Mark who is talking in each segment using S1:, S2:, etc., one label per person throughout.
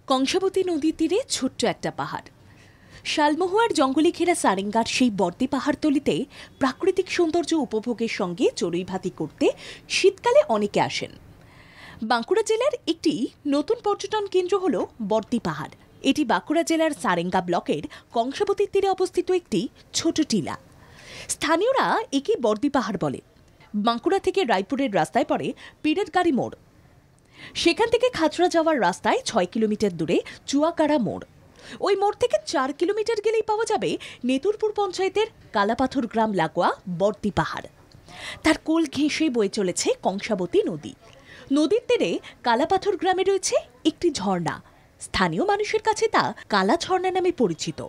S1: কংসাবতী নদীর তীরে ছোট্ট একটা পাহাড়। শালমহুয়ার জঙ্গলে ঘেরা সারেঙ্গার সেই বর্দি পাহাড়তলিতে প্রাকৃতিক সৌন্দর্য উপভোগের সঙ্গে চড়ুইভাতি করতে শীতকালে অনেকে আসেন। বাঁকুড়া জেলার একটি নতুন পর্যটন কেন্দ্র হল বর্দি পাহাড়। এটি বাঁকুড়া জেলার সারেঙ্গা ব্লকের কংসাবতীর তীরে অবস্থিত একটি ছোট টিলা। স্থানীয়রা একে বর্দি পাহাড় বলে। বাঁকুড়া থেকে রায়পুরের রাস্তায় পড়ে পিরেটগাড়ি মোড়। সেখান থেকে খাচড়া যাওয়ার রাস্তায় 6 কিলোমিটার দূরে চুয়াকাড়া মোড়। ওই মোড় থেকে 4 কিলোমিটার গেলেই পাওয়া যাবে নেতুরপুর পঞ্চায়েতের কালাপাথর গ্রাম লাগোয়া বর্দি পাহাড়। তার কোল ঘেঁষে বয়ে চলেছে কংসাবতী নদী। নদীর তীরে কালাপাথর গ্রামে রয়েছে একটি ঝর্ণা। স্থানীয় মানুষের কাছে তা কালা ঝর্ণা নামে পরিচিত।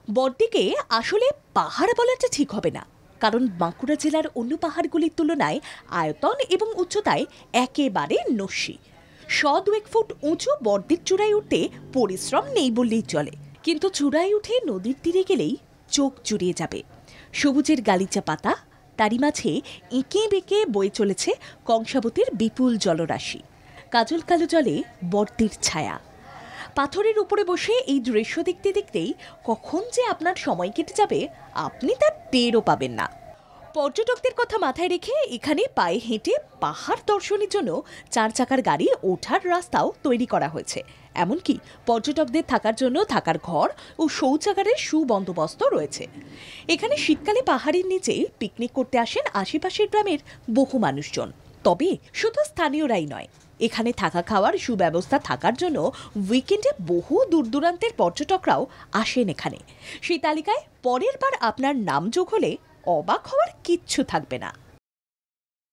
S1: বর্দিকে আসলে পাহাড় বলাটা ঠিক হবে না, কারণ বাঁকুড়া জেলার অন্য পাহাড়গুলির তুলনায় আয়তন এবং উচ্চতায় একেবারে নস্যি। 100-2 ফুট উঁচু বর্দির চূড়ায় উঠতে পরিশ্রম নেই বললেই চলে, কিন্তু চূড়ায় উঠে নদীর তীরে গেলেই চোখ জুড়িয়ে যাবে। সবুজের গালিচা পাতা, তারই মাঝে এঁকে বেঁকে বয়ে চলেছে কংসাবতীর বিপুল জলরাশি। কাজল কালো জলে বর্দির ছায়া। পাথরের উপরে বসে এই দৃশ্য দেখতে দেখতেই কখন যে আপনার সময় কেটে যাবে আপনি তার টেরও পাবেন না। পর্যটকদের কথা মাথায় রেখে এখানে পায়ে হেঁটে পাহাড় দর্শনের জন্য 4 চাকার গাড়ি ওঠার রাস্তাও তৈরি করা হয়েছে। এমনকি পর্যটকদের থাকার জন্য থাকার ঘর ও শৌচাগারের সুবন্দোবস্ত রয়েছে। এখানে শীতকালে পাহাড়ের নিচে পিকনিক করতে আসেন আশেপাশের গ্রামের বহু মানুষজন। তবে শুধু স্থানীয়রাই নয়, এখানে থাকা খাওয়ার সুব্যবস্থা থাকার জন্য উইকেন্ডে বহু দূর দূরান্তের পর্যটকরাও আসেন এখানে। সেই তালিকায় পরের বার আপনার নাম যোগ হলে অবাক হওয়ার কিচ্ছু থাকবে না।